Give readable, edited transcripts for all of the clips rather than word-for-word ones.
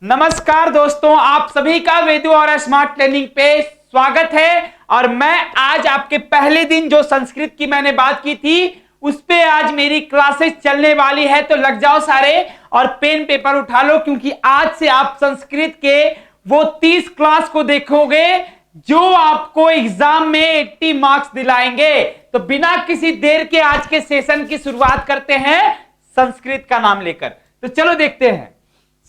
नमस्कार दोस्तों, आप सभी का वेदू और स्मार्ट लर्निंग पे स्वागत है। और मैं आज आपके पहले दिन जो संस्कृत की मैंने बात की थी उस पे आज मेरी क्लासेस चलने वाली है। तो लग जाओ सारे और पेन पेपर उठा लो, क्योंकि आज से आप संस्कृत के वो 30 क्लास को देखोगे जो आपको एग्जाम में 80 मार्क्स दिलाएंगे। तो बिना किसी देर के आज के सेशन की शुरुआत करते हैं संस्कृत का नाम लेकर। तो चलो देखते हैं।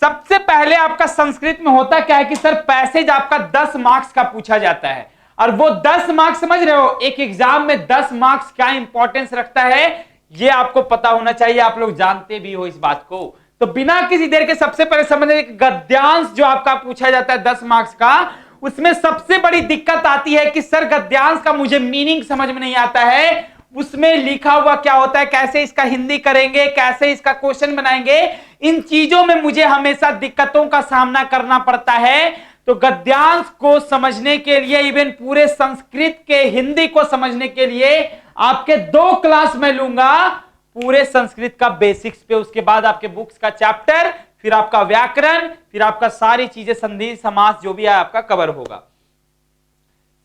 सबसे पहले आपका संस्कृत में होता क्या है कि सर पैसेज आपका 10 मार्क्स का पूछा जाता है। और वो 10 मार्क्स समझ रहे हो, एक एग्जाम में 10 मार्क्स क्या इंपॉर्टेंस रखता है ये आपको पता होना चाहिए। आप लोग जानते भी हो इस बात को। तो बिना किसी देर के सबसे पहले समझिए, गद्यांश जो आपका पूछा जाता है 10 मार्क्स का, उसमें सबसे बड़ी दिक्कत आती है कि सर गद्यांश का मुझे मीनिंग समझ में नहीं आता है, उसमें लिखा हुआ क्या होता है, कैसे इसका हिंदी करेंगे, कैसे इसका क्वेश्चन बनाएंगे, इन चीजों में मुझे हमेशा दिक्कतों का सामना करना पड़ता है। तो गद्यांश को समझने के लिए, इवन पूरे संस्कृत के हिंदी को समझने के लिए आपके 2 क्लास में लूंगा, पूरे संस्कृत का बेसिक्स पे, उसके बाद आपके बुक्स का चैप्टर, फिर आपका व्याकरण, फिर आपका सारी चीजें संधि समास जो भी है आपका कवर होगा।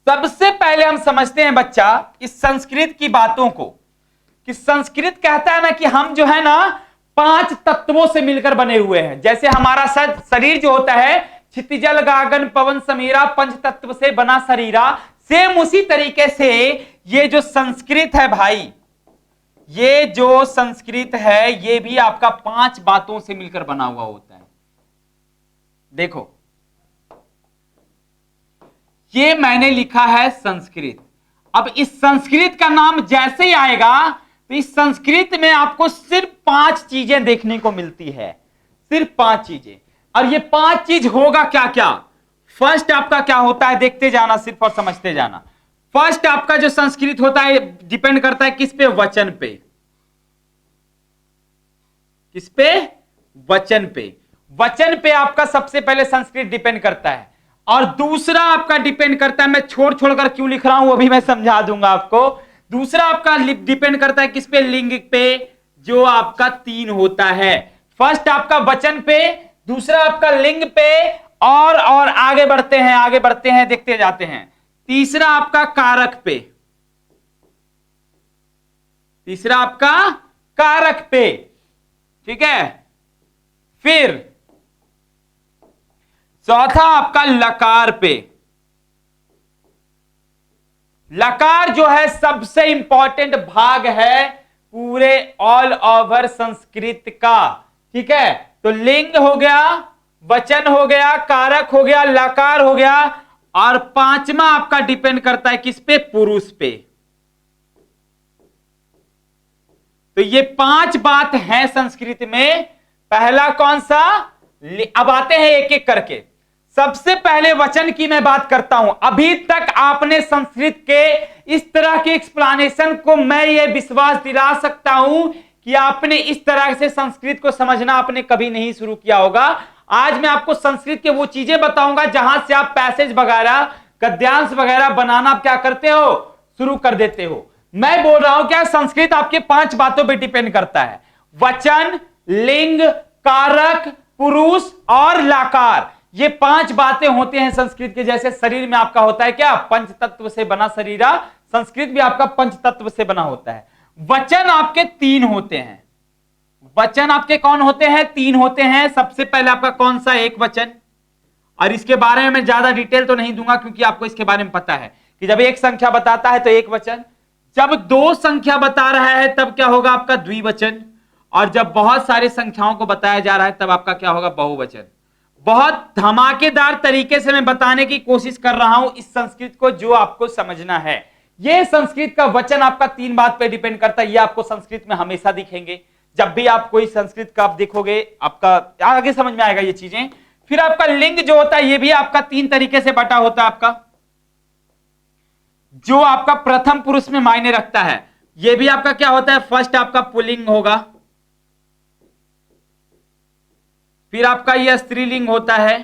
सबसे पहले हम समझते हैं बच्चा इस संस्कृत की बातों को, कि संस्कृत कहता है ना कि हम जो है ना 5 तत्वों से मिलकर बने हुए हैं। जैसे हमारा शरीर जो होता है क्षिति जल गागन पवन समीरा, 5 तत्व से बना शरीरा, सेम उसी तरीके से ये जो संस्कृत है भाई, ये जो संस्कृत है ये भी आपका 5 बातों से मिलकर बना हुआ होता है। देखो ये मैंने लिखा है संस्कृत। अब इस संस्कृत का नाम जैसे ही आएगा तो इस संस्कृत में आपको सिर्फ 5 चीजें देखने को मिलती है, सिर्फ 5 चीजें। और ये 5 चीज होगा क्या क्या। फर्स्ट आपका क्या होता है, देखते जाना सिर्फ और समझते जाना। फर्स्ट आपका जो संस्कृत होता है डिपेंड करता है किस पे, वचन पे। किस पे, वचन पे। वचन पे आपका सबसे पहले संस्कृत डिपेंड करता है। और दूसरा आपका डिपेंड करता है, मैं छोड़ छोड़कर क्यों लिख रहा हूं वो भी मैं समझा दूंगा आपको। दूसरा आपका डिपेंड करता है किस पे, लिंग पे, जो आपका 3 होता है। फर्स्ट आपका वचन पे, दूसरा आपका लिंग पे, और आगे बढ़ते हैं देखते जाते हैं। तीसरा आपका कारक पे, तीसरा आपका कारक पे, ठीक है। फिर चौथा आपका लकार पे। लकार जो है सबसे इंपॉर्टेंट भाग है पूरे ऑल ओवर संस्कृत का, ठीक है। तो लिंग हो गया, वचन हो गया, कारक हो गया, लकार हो गया, और 5वां आपका डिपेंड करता है किस पे, पुरुष पे। तो ये 5 बात है संस्कृत में। पहला कौन सा, अब आते हैं एक एक करके। सबसे पहले वचन की मैं बात करता हूं। अभी तक आपने संस्कृत के इस तरह के एक्सप्लेनेशन को मैं ये विश्वास दिला सकता हूं कि आपने इस तरह से संस्कृत को समझना आपने कभी नहीं शुरू किया होगा। आज मैं आपको संस्कृत के वो चीजें बताऊंगा जहां से आप पैसेज वगैरह, गद्यांश वगैरह बनाना आप क्या करते हो, शुरू कर देते हो। मैं बोल रहा हूं क्या, संस्कृत आपके 5 बातों पर डिपेंड करता है। वचन, लिंग, कारक, पुरुष और लकार, ये 5 बातें होते हैं संस्कृत के। जैसे शरीर में आपका होता है क्या, 5 तत्व से बना शरीरा, संस्कृत भी आपका 5 तत्व से बना होता है। वचन आपके 3 होते हैं। वचन आपके कौन होते हैं, 3 होते हैं। सबसे पहले आपका कौन सा, एक वचन। और इसके बारे में मैं ज्यादा डिटेल तो नहीं दूंगा क्योंकि आपको इसके बारे में पता है कि जब एक संख्या बताता है तो एक वचन, जब 2 संख्या बता रहा है तब क्या होगा आपका द्विवचन, और जब बहुत सारी संख्याओं को बताया जा रहा है तब आपका क्या होगा, बहुवचन। बहुत धमाकेदार तरीके से मैं बताने की कोशिश कर रहा हूं इस संस्कृत को, जो आपको समझना है। यह संस्कृत का वचन आपका 3 बात पे डिपेंड करता है। ये आपको संस्कृत में हमेशा दिखेंगे। जब भी आप कोई संस्कृत का आप देखोगे आपका आगे समझ में आएगा ये चीजें। फिर आपका लिंग जो होता है ये भी आपका 3 तरीके से बटा होता है आपका, जो आपका प्रथम पुरुष में मायने रखता है। ये भी आपका क्या होता है, फर्स्ट आपका पुल्लिंग होगा, फिर आपका यह स्त्रीलिंग होता है।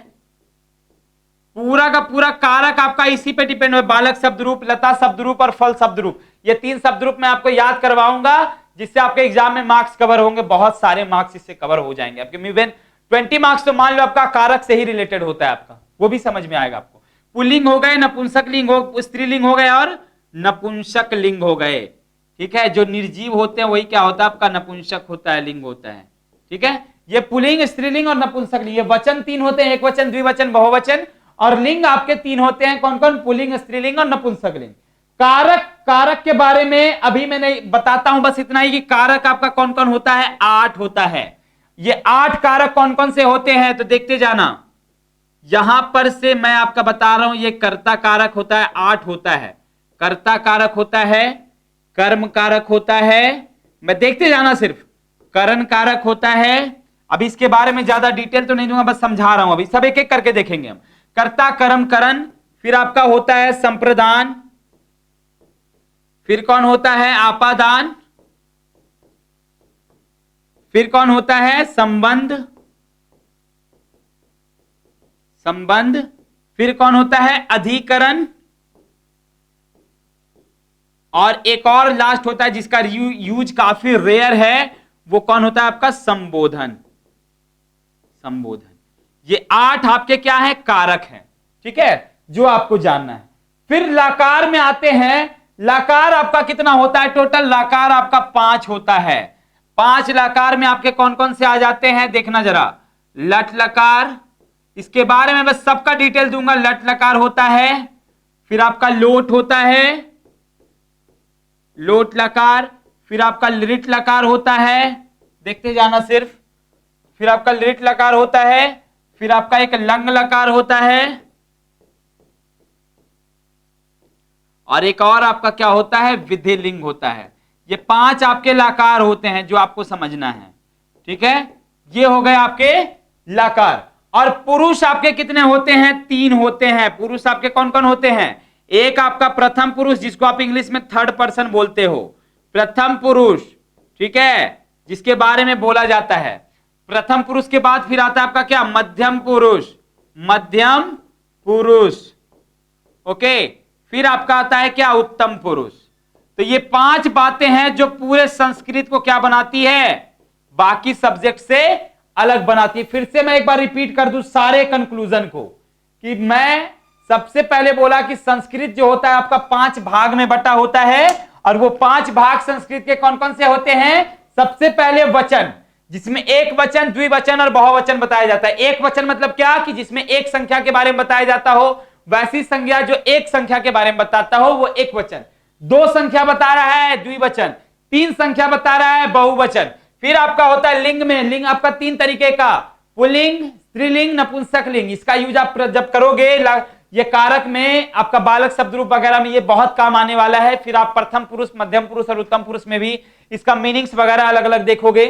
पूरा का पूरा कारक आपका इसी पे डिपेंड है, बालक शब्द रूप, लता शब्द रूप और फल शब्द रूप। ये 3 शब्द रूप मैं आपको याद करवाऊंगा जिससे आपके एग्जाम में मार्क्स कवर होंगे। बहुत सारे मार्क्स इससे कवर हो जाएंगे आपके। इवन 20 मार्क्स तो मान लो आपका कारक से ही रिलेटेड होता है आपका, वो भी समझ में आएगा आपको। पुल्लिंग हो गए, नपुंसक लिंग हो, स्त्रीलिंग हो गए और नपुंसक लिंग हो गए। ठीक है, जो निर्जीव होते हैं वही क्या होता है आपका नपुंसक होता है, लिंग होता है। ठीक है, ये पुल्लिंग, स्त्रीलिंग और नपुंसक लिंग, ये वचन 3 होते हैं, एक वचन, द्विवचन, बहुवचन, और लिंग आपके 3 होते हैं, कौन कौन? पुल्लिंग, स्त्रीलिंग और नपुंसक लिंग। कारक, कारक के बारे में अभी मैं नहीं बताता हूं, बस इतना ही कि कारक आपका कौन कौन होता है? 8 होता है। ये 8 कारक कौन कौन से होते हैं तो देखते जाना। यहां पर से मैं आपका बता रहा हूं, ये कर्ता कारक होता है, 8 होता है। कर्ता कारक होता है, कर्म कारक होता है, मैं देखते जाना, सिर्फ करण कारक होता है। अभी इसके बारे में ज्यादा डिटेल तो नहीं दूंगा, बस समझा रहा हूं, अभी सब एक एक करके देखेंगे हम। कर्ता, कर्म, करण, फिर आपका होता है संप्रदान, फिर कौन होता है? आपादान, फिर कौन होता है? संबंध, संबंध, फिर कौन होता है? अधिकरण, और एक और लास्ट होता है जिसका यूज काफी रेयर है, वो कौन होता है आपका? संबोधन, संबोधन। ये 8 आपके क्या है? कारक हैं। ठीक है, जो आपको जानना है। फिर लकार में आते हैं। लकार आपका कितना होता है टोटल? लकार आपका 5 होता है। 5 लकार में आपके कौन कौन से आ जाते हैं देखना जरा। लट लकार, इसके बारे में बस सबका डिटेल दूंगा। लट लकार होता है, फिर आपका लोट होता है, लोट लकार, फिर आपका लिट लकार होता है, देखते जाना सिर्फ, फिर आपका लिट लकार होता है, फिर आपका एक लंग लकार होता है, और एक और आपका क्या होता है? विधिलिंग होता है। ये 5 आपके लकार होते हैं जो आपको समझना है। ठीक है, ये हो गए आपके लकार। और पुरुष आपके कितने होते हैं? 3 होते हैं। पुरुष आपके कौन कौन होते हैं? एक आपका प्रथम पुरुष, जिसको आप इंग्लिश में थर्ड पर्सन बोलते हो, प्रथम पुरुष। ठीक है, जिसके बारे में बोला जाता है। प्रथम पुरुष के बाद फिर आता है आपका क्या? मध्यम पुरुष, मध्यम पुरुष। ओके, फिर आपका आता है क्या? उत्तम पुरुष। तो ये 5 बातें हैं जो पूरे संस्कृत को क्या बनाती है? बाकी सब्जेक्ट से अलग बनाती है। फिर से मैं एक बार रिपीट कर दूं सारे कंक्लूजन को, कि मैं सबसे पहले बोला कि संस्कृत जो होता है आपका 5 भाग में बटा होता है, और वो 5 भाग संस्कृत के कौन कौन से होते हैं? सबसे पहले वचन, जिसमें एक वचन, द्विवचन और बहुवचन बताया जाता है। एक वचन मतलब क्या? कि जिसमें एक संख्या के बारे में बताया जाता हो, वैसी संज्ञा जो एक संख्या के बारे में बताता हो वो एक वचन। 2 संख्या बता रहा है द्विवचन, 3 संख्या बता रहा है बहुवचन। फिर आपका होता है लिंग में, लिंग आपका 3 तरीके का, पुल्लिंग, स्त्रीलिंग, नपुंसक लिंग। इसका यूज आप जब करोगे ये कारक में, आपका बालक शब्द रूप वगैरह में ये बहुत काम आने वाला है। फिर आप प्रथम पुरुष, मध्यम पुरुष और उत्तम पुरुष में भी इसका मीनिंग्स वगैरह अलग अलग देखोगे।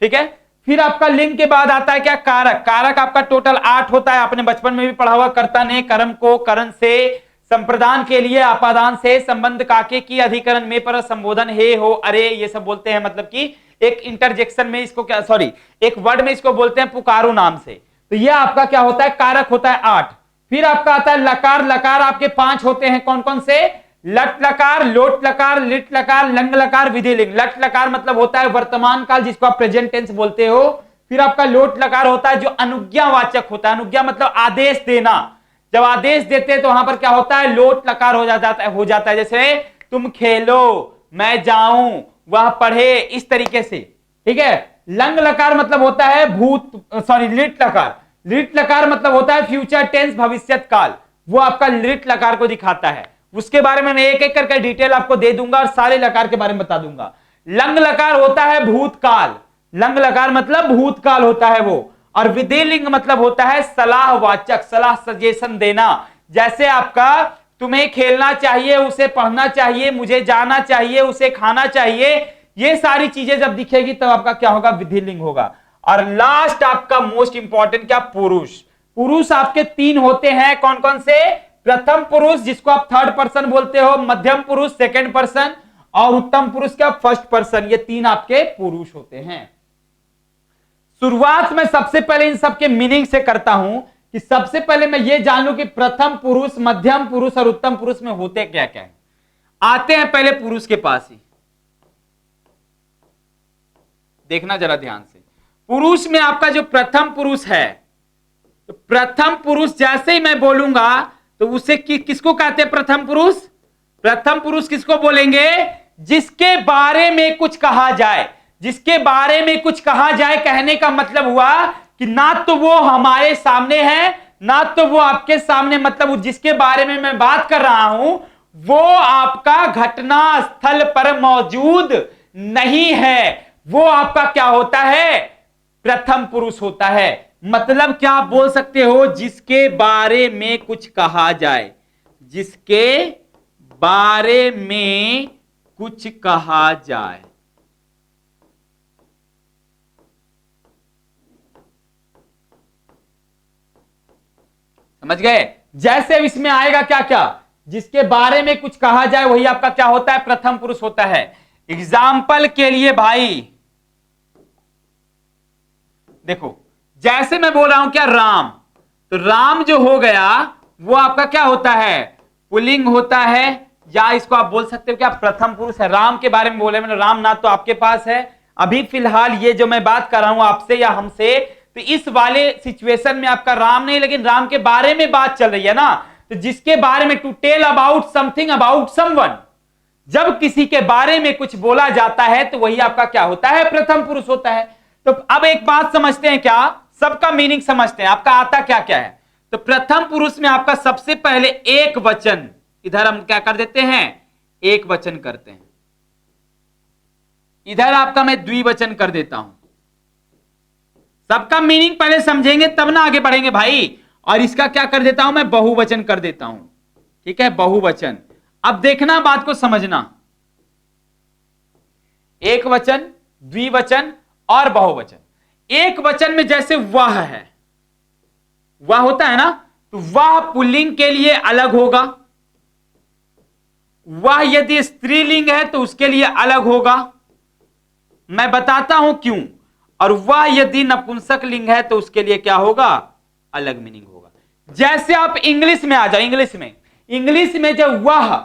ठीक है, फिर आपका लिंग के बाद आता है क्या? कारक। कारक आपका टोटल 8 होता है, आपने बचपन में भी पढ़ा हुआ। कर्ता ने कर्म को करण से, संप्रदान के लिए आपादान से, संबंध काके की, अधिकरण में, पर, संबोधन हे हो अरे, ये सब बोलते हैं। मतलब कि एक इंटरजेक्शन में इसको क्या, सॉरी, एक वर्ड में इसको बोलते हैं पुकारो नाम से। तो ये आपका क्या होता है? कारक होता है 8। फिर आपका आता है लकार। लकार आपके 5 होते हैं, कौन कौन से? लट लकार, लोट लकार, लिट लकार, लंग लकार, विधिलिंग। लट लकार मतलब होता है वर्तमान काल, जिसको आप प्रेजेंट टेंस बोलते हो। फिर आपका लोट लकार होता है जो अनुज्ञावाचक होता है। अनुज्ञा मतलब आदेश देना। जब आदेश देते हैं तो वहां पर क्या होता है? लोट लकार हो जाता है। जैसे तुम खेलो, मैं जाऊं, वह पढ़े, इस तरीके से। ठीक है, लंग लकार मतलब होता है लिट लकार। लिट लकार मतलब होता है फ्यूचर टेंस, भविष्यत काल। वो आपका लिट लकार को दिखाता है। उसके बारे में मैं एक एक करके डिटेल आपको दे दूंगा और सारे लकार के बारे में बता दूंगा। लंग लकार होता है भूतकाल। लंग लकार मतलब भूतकाल होता है वो। और विधिलिंग मतलब होता है सलाहवाचक, सलाह सजेशन देना। जैसे आपका तुम्हें खेलना चाहिए, उसे पढ़ना चाहिए, मुझे जाना चाहिए, उसे खाना चाहिए, ये सारी चीजें जब दिखेगी तब आपका क्या होगा? विधिलिंग होगा। और लास्ट आपका मोस्ट इंपॉर्टेंट क्या? पुरुष। पुरुष आपके 3 होते हैं, कौन कौन से? प्रथम पुरुष, जिसको आप थर्ड पर्सन बोलते हो, मध्यम पुरुष सेकंड पर्सन, और उत्तम पुरुष क्या? First person. ये 3 आपके पुरुष होते हैं। शुरुआत में सबसे पहले इन सबके मीनिंग से करता हूं, कि सबसे पहले मैं ये जान लूं कि प्रथम पुरुष, मध्यम पुरुष और उत्तम पुरुष में होते क्या क्या है। आते हैं पहले पुरुष के पास ही, देखना जरा ध्यान से। पुरुष में आपका जो प्रथम पुरुष है, तो प्रथम पुरुष जैसे ही मैं बोलूंगा तो उसे किसको कहते हैं प्रथम पुरुष? प्रथम पुरुष किसको बोलेंगे? जिसके बारे में कुछ कहा जाए। जिसके बारे में कुछ कहा जाए कहने का मतलब हुआ कि ना तो वो हमारे सामने है, ना तो वो आपके सामने, मतलब जिसके बारे में मैं बात कर रहा हूं वो आपका घटना स्थल पर मौजूद नहीं है। वो आपका क्या होता है? प्रथम पुरुष होता है। मतलब क्या आप बोल सकते हो? जिसके बारे में कुछ कहा जाए। जिसके बारे में कुछ कहा जाए। समझ गए? जैसे इसमें आएगा क्या क्या, जिसके बारे में कुछ कहा जाए, वही आपका क्या होता है? प्रथम पुरुष होता है। एग्जाम्पल के लिए भाई देखो, जैसे मैं बोल रहा हूं क्या राम, तो राम जो हो गया वो आपका क्या होता है? पुल्लिंग होता है, या इसको आप बोल सकते हो क्या प्रथम पुरुष है। राम के बारे में बोले मैंने, राम ना तो आपके पास है अभी फिलहाल, ये जो मैं बात कर रहा हूं आपसे या हमसे, तो इस वाले सिचुएशन में आपका राम नहीं, लेकिन राम के बारे में बात चल रही है ना। तो जिसके बारे में, to tell about something about someone, जब किसी के बारे में कुछ बोला जाता है तो वही आपका क्या होता है? प्रथम पुरुष होता है। तो अब एक बात समझते हैं क्या, सबका मीनिंग समझते हैं, आपका आता क्या क्या है। तो प्रथम पुरुष में आपका सबसे पहले एक वचन, इधर हम क्या कर देते हैं? एक वचन करते हैं। इधर आपका मैं द्विवचन कर देता हूं। सबका मीनिंग पहले समझेंगे तब ना आगे बढ़ेंगे भाई। और इसका क्या कर देता हूं मैं? बहुवचन कर देता हूं। ठीक है, बहुवचन। अब देखना, बात को समझना। एक वचन, द्विवचन और बहुवचन। एक वचन में जैसे वह है, वह होता है ना, तो वह पुल्लिंग के लिए अलग होगा। वह यदि स्त्रीलिंग है तो उसके लिए अलग होगा। मैं बताता हूं क्यों। और वह यदि नपुंसक लिंग है तो उसके लिए क्या होगा? अलग मीनिंग होगा। जैसे आप इंग्लिश में आ जाओ, इंग्लिश में जब वह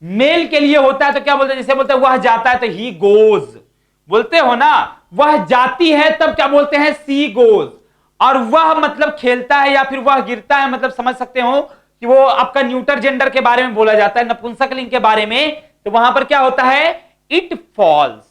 मेल के लिए होता है तो क्या बोलते हैं? जैसे बोलते हैं वह जाता है तो ही गोज, बोलते हो ना। वह जाती है तब क्या बोलते हैं? She goes. और वह मतलब खेलता है या फिर वह गिरता है, मतलब समझ सकते हो कि वो आपका न्यूटर जेंडर के बारे में बोला जाता है, नपुंसक लिंग के बारे में। तो वहां पर क्या होता है? इट फॉल्स,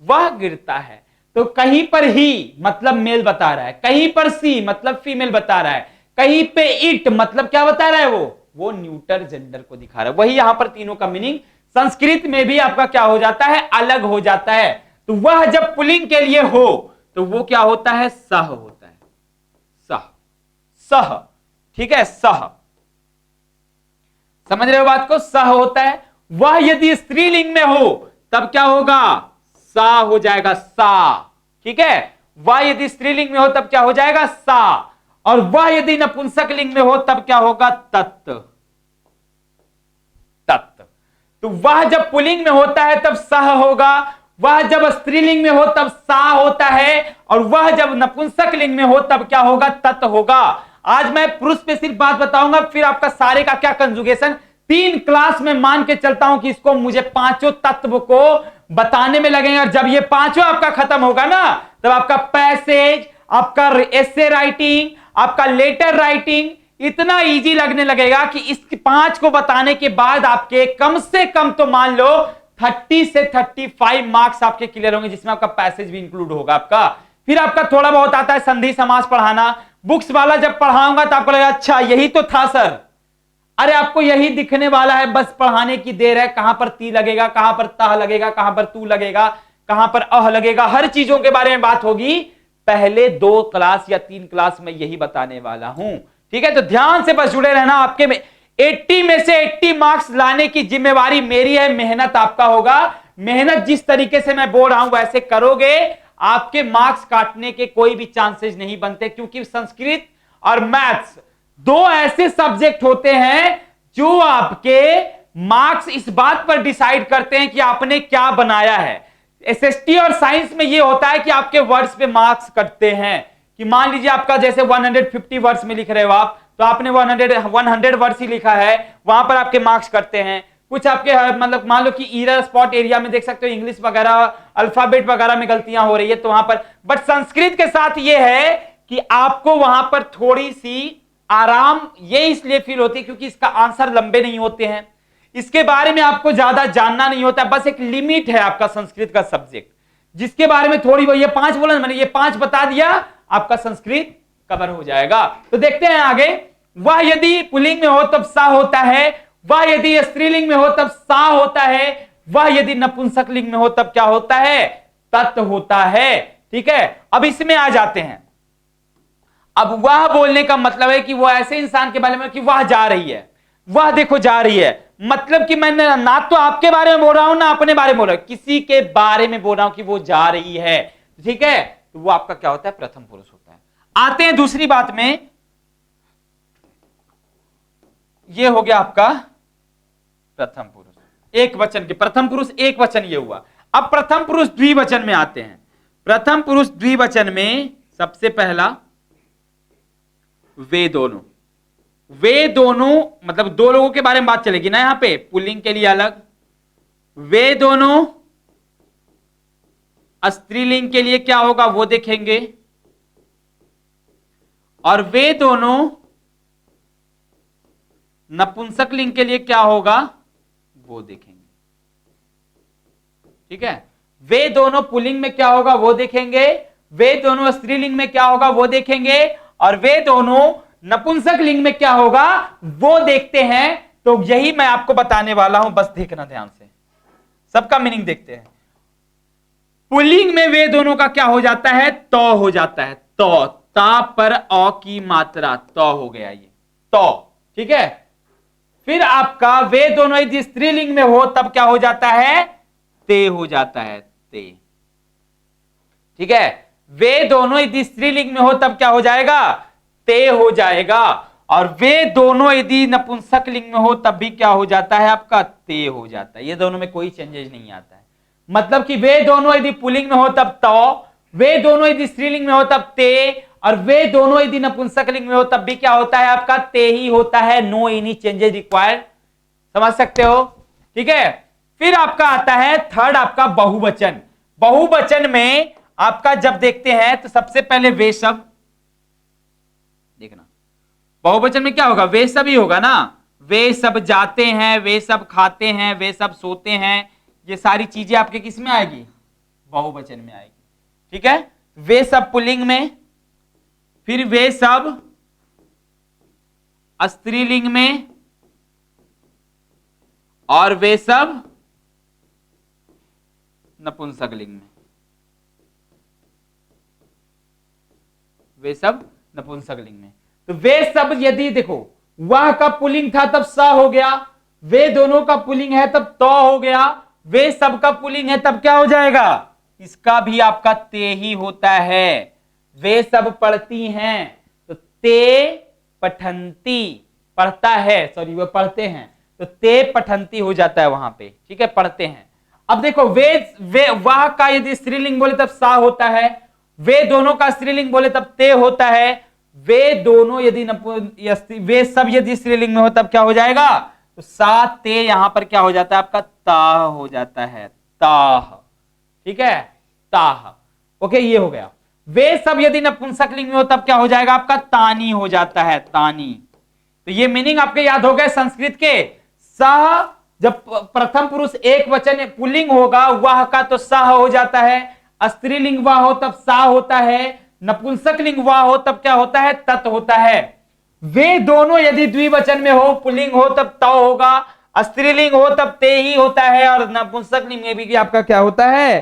वह गिरता है। तो कहीं पर ही मतलब मेल बता रहा है, कहीं पर सी मतलब फीमेल बता रहा है, कहीं पे इट मतलब क्या बता रहा है? वो न्यूटर जेंडर को दिखा रहा है। वही यहां पर तीनों का मीनिंग संस्कृत में भी आपका क्या हो जाता है? अलग हो जाता है। तो वह जब पुल्लिंग के लिए हो तो वो क्या होता है? सह होता है। सह। ठीक है, सह। समझ रहे हो बात को? सह होता है। वह यदि स्त्रीलिंग में हो तब क्या होगा? सा हो जाएगा, सा। ठीक है, वह यदि स्त्रीलिंग में हो तब क्या हो जाएगा? सा। और वह यदि नपुंसक लिंग में हो तब क्या होगा? तत्। तो वह जब पुल्लिंग में होता है तब सह होगा, वह जब स्त्रीलिंग में हो तब सा होता है, और वह जब नपुंसक लिंग में हो तब क्या होगा? तत् होगा। आज मैं पुरुष पे सिर्फ बात बताऊंगा, फिर आपका सारे का क्या कंजुगेशन 3 क्लास में मान के चलता हूं कि इसको मुझे पांचों तत्व को बताने में लगेगा। जब ये पांचों आपका खत्म होगा ना, तब आपका पैसेज, आपका एसे राइटिंग, आपका लेटर राइटिंग इतना इजी लगने लगेगा कि इस 5 को बताने के बाद आपके कम से कम तो मान लो 30 से 35 मार्क्स आपके क्लियर होंगे, जिसमें आपका पैसेज भी इंक्लूड होगा आपका। फिर आपका थोड़ा बहुत आता है संधि समास पढ़ाना। बुक्स वाला जब पढ़ाऊंगा तो आपको लगेगा अच्छा यही तो था सर। अरे आपको यही दिखने वाला है, बस पढ़ाने की देर है। कहां पर ती लगेगा, कहां पर तह लगेगा, कहां पर तू लगेगा, कहां पर अह लगेगा, हर चीजों के बारे में बात होगी। पहले 2 क्लास या 3 क्लास में यही बताने वाला हूं। ठीक है, तो ध्यान से बस जुड़े रहना। आपके में 80 में से 80 मार्क्स लाने की जिम्मेवारी मेरी है, मेहनत आपका होगा। मेहनत जिस तरीके से मैं बोल रहा हूं वैसे करोगे, आपके मार्क्स काटने के कोई भी चांसेस नहीं बनते, क्योंकि संस्कृत और मैथ्स 2 ऐसे सब्जेक्ट होते हैं जो आपके मार्क्स इस बात पर डिसाइड करते हैं कि आपने क्या बनाया है। एसएसटी और साइंस में यह होता है कि आपके वर्ड्स पे मार्क्स कटते हैं, कि मान लीजिए आपका जैसे 150 वर्ड्स में लिख रहे हो आप, तो आपने 100 वर्ड्स ही लिखा है, वहां पर आपके मार्क्स कटते हैं। कुछ आपके मतलब मान लो कि ईरर स्पॉट एरिया में देख सकते हो इंग्लिश वगैरह अल्फाबेट वगैरह में गलतियां हो रही है तो वहां पर, बट संस्कृत के साथ ये है कि आपको वहां पर थोड़ी सी आराम ये इसलिए फील होती है क्योंकि इसका आंसर लंबे नहीं होते हैं, इसके बारे में आपको ज्यादा जानना नहीं होता, बस एक लिमिट है आपका संस्कृत का सब्जेक्ट जिसके बारे में थोड़ी ये 5 बोला मैंने, ये 5 बता दिया आपका संस्कृत कवर हो जाएगा। तो देखते हैं आगे, वह यदि पुल्लिंग में हो तब सा होता है, वह यदि स्त्रीलिंग में हो तब सा होता है, वह यदि नपुंसक लिंग में हो तब क्या होता है, तत् होता है। ठीक है, अब इसमें आ जाते हैं। अब वह बोलने का मतलब है कि वो ऐसे इंसान के बारे में कि वह जा रही है, वह देखो जा रही है, मतलब कि मैं ना तो आपके बारे में बोल रहा हूं ना अपने बारे में बोल रहा हूं, किसी के बारे में बोल रहा हूं कि वो जा रही है। ठीक है, तो वो आपका क्या होता है, प्रथम पुरुष होता है। आते हैं दूसरी बात में, ये हो गया आपका प्रथम पुरुष, एक वचन के प्रथम पुरुष एक वचन ये हुआ। अब प्रथम पुरुष द्विवचन में आते हैं। प्रथम पुरुष द्विवचन में सबसे पहला वे दोनों, वे दोनों मतलब दो लोगों के बारे में बात चलेगी ना, यहां पे पुल्लिंग के लिए अलग, वे दोनों स्त्रीलिंग के लिए क्या होगा वो देखेंगे, और वे दोनों नपुंसक लिंग के लिए क्या होगा वो देखेंगे। ठीक है, वे दोनों पुल्लिंग में क्या होगा वो देखेंगे, वे दोनों स्त्रीलिंग में क्या होगा वो देखेंगे, और वे दोनों नपुंसक लिंग में क्या होगा वो देखते हैं। तो यही मैं आपको बताने वाला हूं, बस देखना ध्यान से, सबका मीनिंग देखते हैं। पुल्लिंग में वे दोनों का क्या हो जाता है, तो हो जाता है, तो ता पर अ की मात्रा तो हो गया ये तो। ठीक है, फिर आपका वे दोनों यदि स्त्रीलिंग में हो तब क्या हो जाता है, ते हो जाता है, ते। ठीक है, वे दोनों यदि स्त्रीलिंग में हो तब क्या हो जाएगा, ते हो जाएगा, और वे दोनों यदि नपुंसक लिंग में हो तब भी क्या हो जाता है आपका, ते हो जाता है। ये दोनों में कोई चेंजेस नहीं आता है, मतलब कि वे दोनों यदि पुल्लिंग में हो तब तो, वे दोनों यदि स्त्रीलिंग में हो तब ते, और वे दोनों यदि नपुंसक लिंग में हो तब भी क्या होता है आपका, ते ही होता है। नो एनी चेंजेस रिक्वायर्ड, समझ सकते हो। ठीक है, फिर आपका आता है थर्ड आपका बहुवचन। बहुवचन में आपका जब देखते हैं तो सबसे पहले वे सब, देखना बहुवचन में क्या होगा, वे सब ही होगा ना, वे सब जाते हैं, वे सब खाते हैं, वे सब सोते हैं, ये सारी चीजें आपके किस में आएगी, बहुवचन में आएगी। ठीक है, वे सब पुल्लिंग में, फिर वे सब स्त्रीलिंग में, और वे सब नपुंसक लिंग में, वे सब नपुंसक लिंग में। तो वे सब यदि देखो वह का पुल्लिंग था तब स हो गया, वे दोनों का पुल्लिंग है तब तो हो गया, वे सब का पुल्लिंग है तब क्या हो जाएगा, इसका भी आपका ते ही होता है। वे सब पढ़ती हैं तो ते पठंती, पढ़ता है सॉरी वो पढ़ते हैं तो ते पठंती हो जाता है वहां पे। ठीक है, पढ़ते हैं। अब देखो वे वह का यदि स्त्रीलिंग बोले तब सा होता है, वे दोनों का स्त्रीलिंग बोले तब ते होता है, वे दोनों यदि वे सब यदि स्त्रीलिंग में हो तब क्या हो जाएगा, तो सा ते यहां पर क्या हो जाता है आपका, ताह हो जाता है, ताह। ठीक है, ताह। ओके, ये हो गया। वे सब यदि नपुंसक लिंग में हो तब क्या हो जाएगा आपका, तानी हो जाता है, तानी। तो ये मीनिंग आपके याद हो गए संस्कृत के। सह जब प्रथम पुरुष एक वचन पुल्लिंग होगा वह का तो सह हो जाता है, स्त्रीलिंग वह हो तब सा होता है, नपुंसक लिंग वह हो तब क्या होता है, तत् होता है। वे दोनों यदि द्विवचन में हो, पुल्लिंग हो तब तौ होगा, स्त्रीलिंग हो तब ते ही होता है, और नपुंसक लिंग में भी आपका क्या होता है,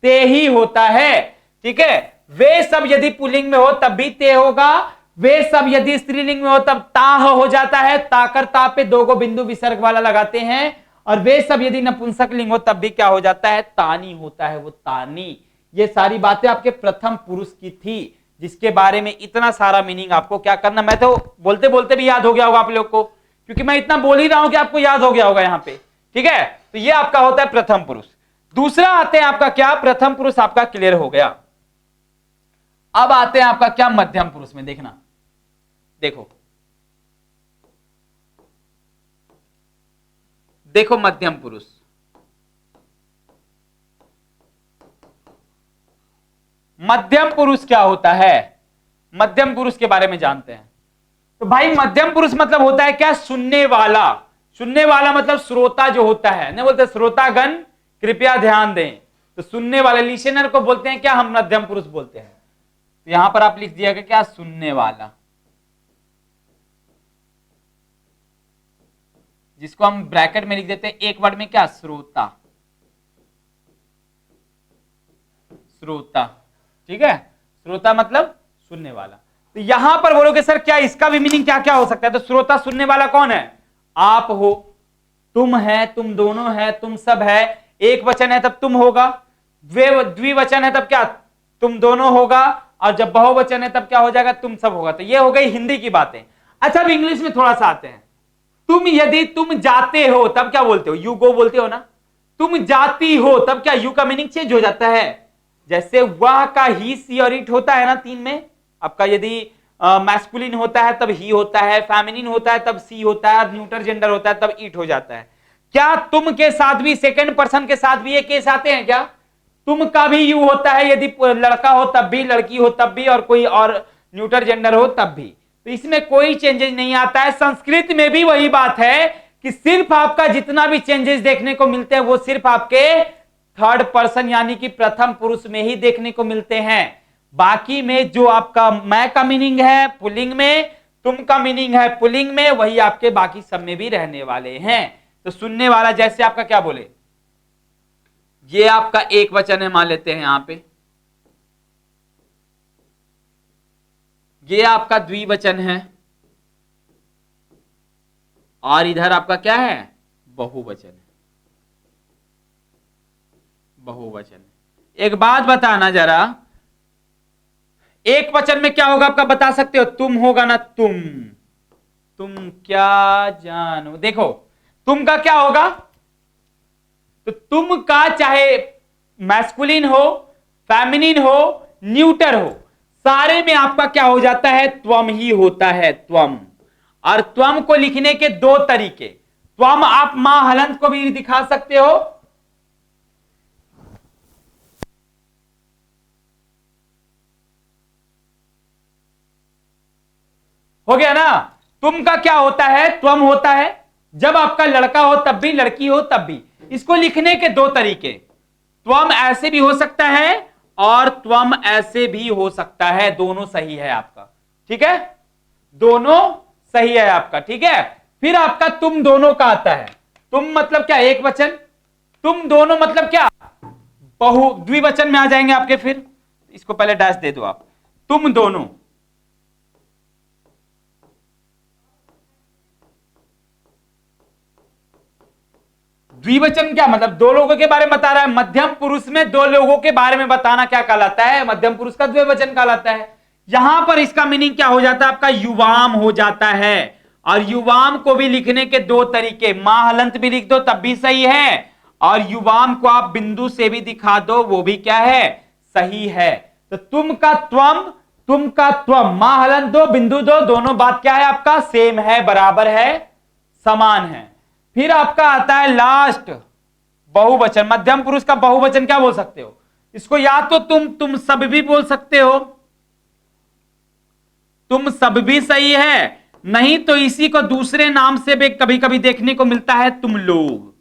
ते ही होता है। ठीक है, वे सब यदि पुल्लिंग में हो तब भी ते होगा, वे सब यदि स्त्रीलिंग में हो तब ताह हो जाता है, ताकर ता पे दो गो बिंदु विसर्ग वाला लगाते हैं, और वे सब यदि नपुंसक लिंग हो तब भी क्या हो जाता है, तानी होता है, वो तानी। ये सारी बातें आपके प्रथम पुरुष की थी जिसके बारे में इतना सारा मीनिंग आपको क्या करना, मैं तो बोलते बोलते भी याद हो गया होगा आप लोग को, क्योंकि मैं इतना बोल ही रहा हूं कि आपको याद हो गया होगा यहां पे। ठीक है, तो ये आपका होता है प्रथम पुरुष। दूसरा आते हैं आपका क्या, प्रथम पुरुष आपका क्लियर हो गया। अब आते हैं आपका क्या, मध्यम पुरुष में। देखना, देखो मध्यम पुरुष, मध्यम पुरुष क्या होता है, मध्यम पुरुष के बारे में जानते हैं। तो भाई मध्यम पुरुष मतलब होता है क्या, सुनने वाला। सुनने वाला मतलब श्रोता जो होता है, नहीं बोलते श्रोतागण कृपया ध्यान दें, तो सुनने वाले लिसनर को बोलते हैं क्या, हम मध्यम पुरुष बोलते हैं। तो यहां पर आप लिख दिया क्या, सुनने वाला, जिसको हम ब्रैकेट में लिख देते हैं एक वर्ड में क्या, श्रोता। श्रोता, ठीक है, श्रोता मतलब सुनने वाला। तो यहां पर बोलोगे सर क्या इसका भी मीनिंग क्या क्या हो सकता है, तो श्रोता सुनने वाला कौन है, आप हो, तुम है, तुम दोनों है, तुम सब है। एक वचन है तब तुम होगा, द्विवचन है तब क्या, तुम दोनों होगा, और जब बहुवचन है तब क्या हो जाएगा, तुम सब होगा। तो ये हो गई हिंदी की बातें। अच्छा अब इंग्लिश में थोड़ा सा आते हैं। तुम यदि तुम जाते हो तब क्या बोलते हो, यू गो बोलते हो ना। तुम जाती हो तब क्या, यू का मीनिंग चेंज हो जाता है। जैसे वह का ही, सी और इट होता है ना तीन में, आपका यदि मैस्कुलिन होता है तब ही होता है, फेमिनिन होता है तब सी होता है, और न्यूटर जेंडर होता है तब इट हो जाता है। क्या तुम के साथ भी, सेकंड पर्सन के साथ भी ये केस आते हैं क्या, तुम का भी यू होता है, यदि लड़का हो तब भी, लड़की हो तब भी, और कोई और न्यूटर जेंडर हो तब भी। तो इसमें कोई चेंजेस नहीं आता है। संस्कृत में भी वही बात है कि सिर्फ आपका जितना भी चेंजेस देखने को मिलते हैं वो सिर्फ आपके थर्ड पर्सन यानी कि प्रथम पुरुष में ही देखने को मिलते हैं। बाकी में जो आपका मैं का मीनिंग है पुल्लिंग में, तुम का मीनिंग है पुल्लिंग में, वही आपके बाकी सब में भी रहने वाले हैं। तो सुनने वाला जैसे आपका क्या बोले, ये आपका एक वचन है, मान लेते हैं यहां पे, ये आपका द्विवचन है, और इधर आपका क्या है, बहुवचन है, बहुवचन। एक बात बताना जरा, एक वचन में क्या होगा आपका बता सकते हो, तुम होगा ना, तुम क्या जानो। देखो तुम का क्या होगा, तो तुम का चाहे मैस्कुलिन हो, फेमिनिन हो, न्यूटर हो, सारे में आपका क्या हो जाता है, त्वम ही होता है, त्वम। और त्वम को लिखने के दो तरीके, त्वम आप मां हलंत को भी दिखा सकते हो गया ना। तुम का क्या होता है, त्वम होता है, जब आपका लड़का हो तब भी, लड़की हो तब भी। इसको लिखने के दो तरीके, त्वम ऐसे भी हो सकता है और त्वम ऐसे भी हो सकता है, दोनों सही है आपका, ठीक है, दोनों सही है आपका, ठीक है। फिर आपका तुम दोनों का आता है, तुम मतलब क्या, एक वचन, तुम दोनों मतलब क्या, बहु द्विवचन में आ जाएंगे आपके। फिर इसको पहले डैश दे दो आप, तुम दोनों, द्विवचन क्या मतलब, दो लोगों के बारे में बता रहा है। मध्यम पुरुष में दो लोगों के बारे में बताना क्या कहलाता है, मध्यम पुरुष का द्विवचन कहलाता है। यहां पर इसका मीनिंग क्या हो जाता है आपका, युवाम हो जाता है। और युवाम को भी लिखने के दो तरीके, मां हलंत भी लिख दो तब भी सही है, और युवाम को आप बिंदु से भी दिखा दो वो भी क्या है, सही है। तो तुम का त्वम, तुम का त्वम, मां हलंत दो बिंदु दो, दोनों बात क्या है आपका, सेम है, बराबर है, समान है। फिर आपका आता है लास्ट बहुवचन। मध्यम पुरुष का बहुवचन क्या बोल सकते हो, इसको या तो तुम सब भी बोल सकते हो, तुम सब भी सही है, नहीं तो इसी को दूसरे नाम से भी कभी कभी देखने को मिलता है, तुम लोग,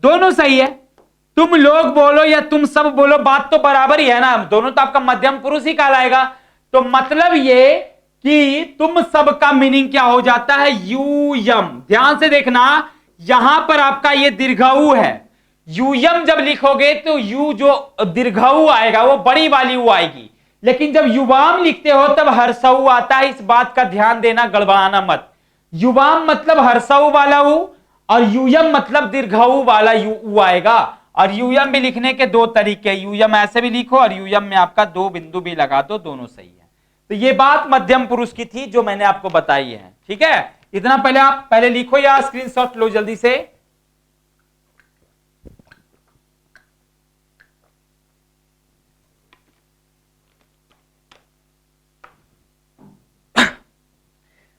दोनों सही है। तुम लोग बोलो या तुम सब बोलो, बात तो बराबर ही है ना, दोनों तो आपका मध्यम पुरुष ही कहलाएगा। तो मतलब ये कि तुम सब का मीनिंग क्या हो जाता है, यूयम। ध्यान से देखना, यहां पर आपका ये दीर्घऊ है, यूयम जब लिखोगे तो यू जो दीर्घऊ आएगा वो बड़ी वाली यू आएगी, लेकिन जब युवाम लिखते हो तब हर्षऊ आता है। इस बात का ध्यान देना, गड़बड़ाना मत। युवाम मतलब हर्षऊ वाला ऊ, और यूयम मतलब दीर्घऊ वाला यू आएगा। और यूयम भी लिखने के दो तरीके, यूयम ऐसे भी लिखो और यूयम में आपका दो बिंदु भी लगा दो, दोनों सही है। तो ये बात मध्यम पुरुष की थी जो मैंने आपको बताई है, ठीक है। इतना पहले आप पहले लिखो या स्क्रीनशॉट लो जल्दी से।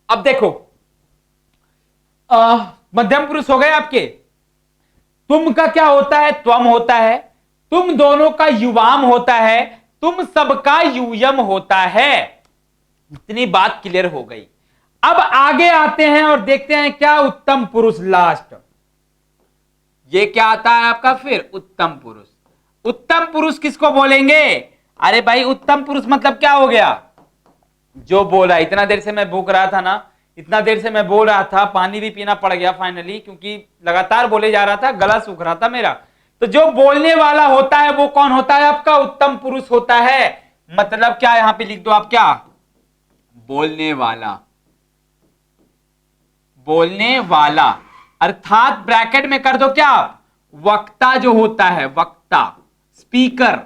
अब देखो मध्यम पुरुष हो गए आपके, तुम का क्या होता है, त्वम होता है, तुम दोनों का युवाम होता है, तुम सबका यूयम होता है। इतनी बात क्लियर हो गई। अब आगे आते हैं और देखते हैं क्या उत्तम पुरुष लास्ट। ये क्या आता है आपका फिर उत्तम पुरुष। उत्तम पुरुष किसको बोलेंगे? अरे भाई उत्तम पुरुष मतलब क्या हो गया? जो बोला, इतना देर से मैं भूख रहा था ना, इतना देर से मैं बोल रहा था, पानी भी पीना पड़ गया फाइनली, क्योंकि लगातार बोले जा रहा था, गला सूख रहा था मेरा। तो जो बोलने वाला होता है वो कौन होता है? आपका उत्तम पुरुष होता है। मतलब क्या, यहां पे लिख दो आप, क्या? बोलने वाला। बोलने वाला अर्थात ब्रैकेट में कर दो क्या आप, वक्ता जो होता है, वक्ता, स्पीकर।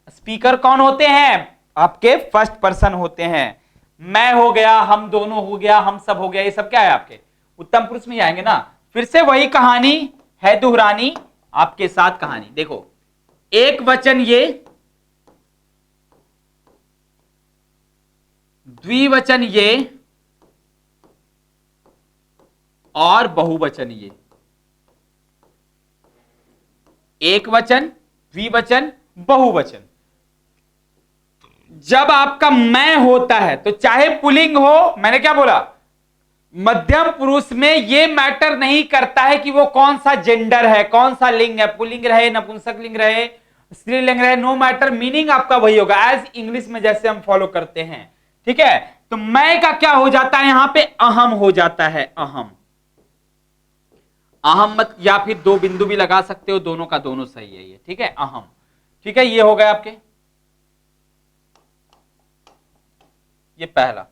स्पीकर कौन होते हैं? आपके फर्स्ट पर्सन होते हैं। मैं हो गया, हम दोनों हो गया, हम सब हो गया, ये सब क्या है आपके उत्तम पुरुष में ही आएंगे ना। फिर से वही कहानी है दोहरानी आपके साथ कहानी। देखो, एक वचन ये, द्विवचन ये, और बहुवचन ये। एक वचन, द्विवचन, बहुवचन। जब आपका मैं होता है तो चाहे पुल्लिंग हो, मैंने क्या बोला, मध्यम पुरुष में ये मैटर नहीं करता है कि वो कौन सा जेंडर है, कौन सा लिंग है, पुल्लिंग रहे, नपुंसक लिंग रहे, स्त्रीलिंग रहे, नो मैटर, मीनिंग आपका वही होगा एज इंग्लिश में जैसे हम फॉलो करते हैं। ठीक है, तो मैं का क्या हो जाता है यहां पे, अहम हो जाता है, अहम। अहम मत, या फिर दो बिंदु भी लगा सकते हो, दोनों का दोनों सही है ये। ठीक है, अहम। ठीक है, ये हो गया आपके, ये पहला।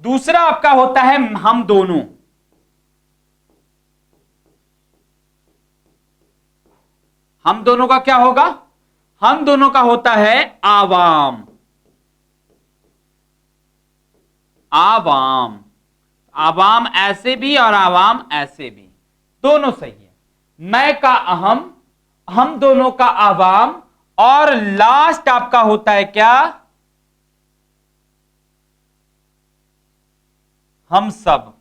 दूसरा आपका होता है हम दोनों। हम दोनों का क्या होगा? हम दोनों का होता है आवाम। आवाम, आवाम ऐसे भी और आवाम ऐसे भी, दोनों सही है। मैं का अहम, हम दोनों का आवाम, और लास्ट आपका होता है क्या, हम सब।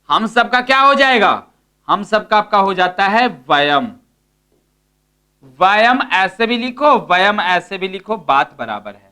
हम सब का क्या हो जाएगा? हम सब का आपका हो जाता है वयम। वयम ऐसे भी लिखो, वयम ऐसे भी लिखो, बात बराबर है।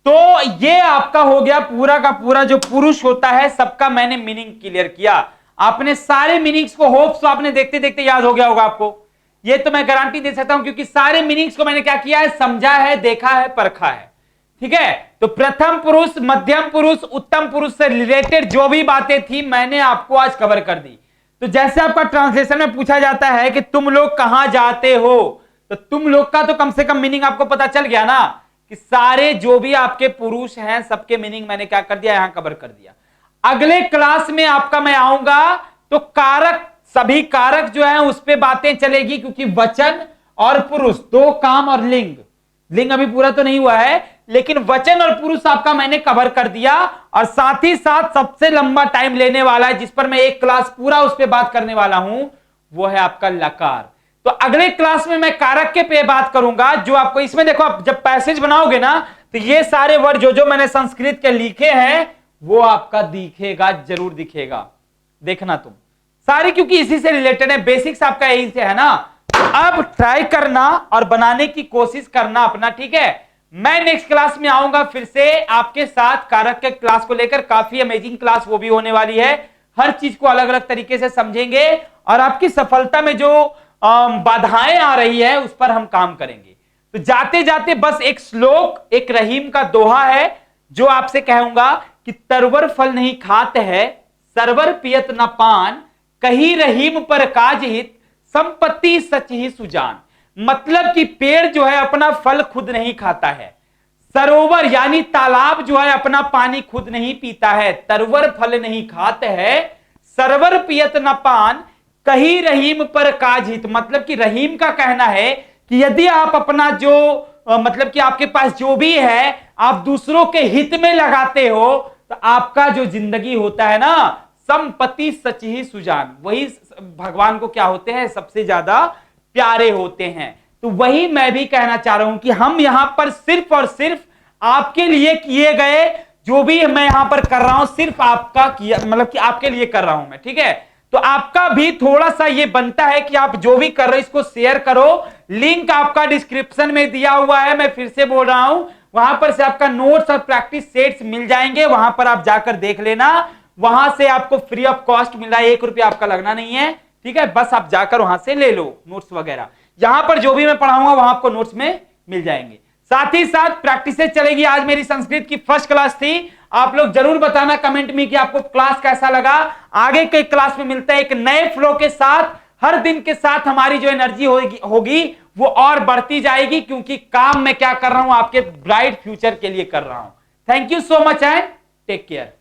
तो ये आपका हो गया पूरा का पूरा जो पुरुष होता है, सबका मैंने मीनिंग क्लियर किया। आपने सारे मीनिंग्स को होप्स तो आपने देखते देखते याद हो गया होगा आपको, ये तो मैं गारंटी दे सकता हूं, क्योंकि सारे मीनिंग्स को मैंने क्या किया है, समझा है, देखा है, परखा है। ठीक है, तो प्रथम पुरुष, मध्यम पुरुष, उत्तम पुरुष से रिलेटेड जो भी बातें थी मैंने आपको आज कवर कर दी। तो जैसे आपका ट्रांसलेशन में पूछा जाता है कि तुम लोग कहां जाते हो, तो तुम लोग का तो कम से कम मीनिंग आपको पता चल गया ना, कि सारे जो भी आपके पुरुष हैं सबके मीनिंग मैंने क्या कर दिया, यहां कवर कर दिया। अगले क्लास में आपका मैं आऊंगा तो कारक, सभी कारक जो है उस पर बातें चलेगी, क्योंकि वचन और पुरुष दो काम, और लिंग, लिंग अभी पूरा तो नहीं हुआ है, लेकिन वचन और पुरुष आपका मैंने कवर कर दिया। और साथ ही साथ सबसे लंबा टाइम लेने वाला है, जिस पर मैं एक क्लास पूरा उस पर बात करने वाला हूं, वो है आपका लकार। तो अगले क्लास में मैं कारक के पे बात करूंगा, जो आपको इसमें देखो, आप जब पैसेज बनाओगे ना तो ये सारे वर्ड जो जो मैंने संस्कृत के लिखे हैं वो आपका दिखेगा, जरूर दिखेगा, देखना तुम सारी, क्योंकि इसी से रिलेटेड है, बेसिक्स आपका यही से है ना। अब ट्राई करना और बनाने की कोशिश करना अपना। ठीक है, मैं नेक्स्ट क्लास में आऊंगा फिर से आपके साथ कारक के क्लास को लेकर, काफी अमेजिंग क्लास वो भी होने वाली है। हर चीज को अलग अलग तरीके से समझेंगे और आपकी सफलता में जो बाधाएं आ रही है उस पर हम काम करेंगे। तो जाते जाते बस एक श्लोक, एक रहीम का दोहा है जो आपसे कहूंगा कि तरवर फल नहीं खाते है, सरवर पियत न पान, कही रहीम पर काज हित, संपत्ति सच ही सुजान। मतलब कि पेड़ जो है अपना फल खुद नहीं खाता है, सरोवर यानी तालाब जो है अपना पानी खुद नहीं पीता है, तरवर फल नहीं खाते है, सरवर पियत न पान, कही रहीम पर काज हित। मतलब कि रहीम का कहना है कि यदि आप अपना जो मतलब कि आपके पास जो भी है आप दूसरों के हित में लगाते हो तो आपका जो जिंदगी होता है ना, संपत्ति सच ही सुजान, वही भगवान को क्या होते हैं, सबसे ज्यादा प्यारे होते हैं। तो वही मैं भी कहना चाह रहा हूं कि हम यहां पर सिर्फ और सिर्फ आपके लिए किए गए, जो भी मैं यहां पर कर रहा हूं सिर्फ आपका किया, मतलब कि आपके लिए कर रहा हूं मैं। ठीक है, तो तो आपका भी थोड़ा सा ये बनता है कि आप जो भी कर रहे हो इसको शेयर करो। लिंक आपका डिस्क्रिप्शन में दिया हुआ है, मैं फिर से बोल रहा हूं, वहां पर से आपका नोट्स और प्रैक्टिस सेट्स मिल जाएंगे, वहां पर आप जाकर देख लेना। वहां से आपको फ्री ऑफ कॉस्ट मिल रहा है, 1 रुपया आपका लगना नहीं है, ठीक है। बस आप जाकर वहां से ले लो नोट्स वगैरह, यहां पर जो भी मैं पढ़ाऊंगा वहां आपको नोट्स में मिल जाएंगे। साथ ही साथ प्रैक्टिस चलेगी। आज मेरी संस्कृत की फर्स्ट क्लास थी। आप लोग जरूर बताना कमेंट में कि आपको क्लास कैसा लगा। आगे के क्लास में मिलता है एक नए फ्लो के साथ। हर दिन के साथ हमारी जो एनर्जी होगी वो और बढ़ती जाएगी, क्योंकि काम मैं क्या कर रहा हूं, आपके ब्राइट फ्यूचर के लिए कर रहा हूं। Thank you so much and take care.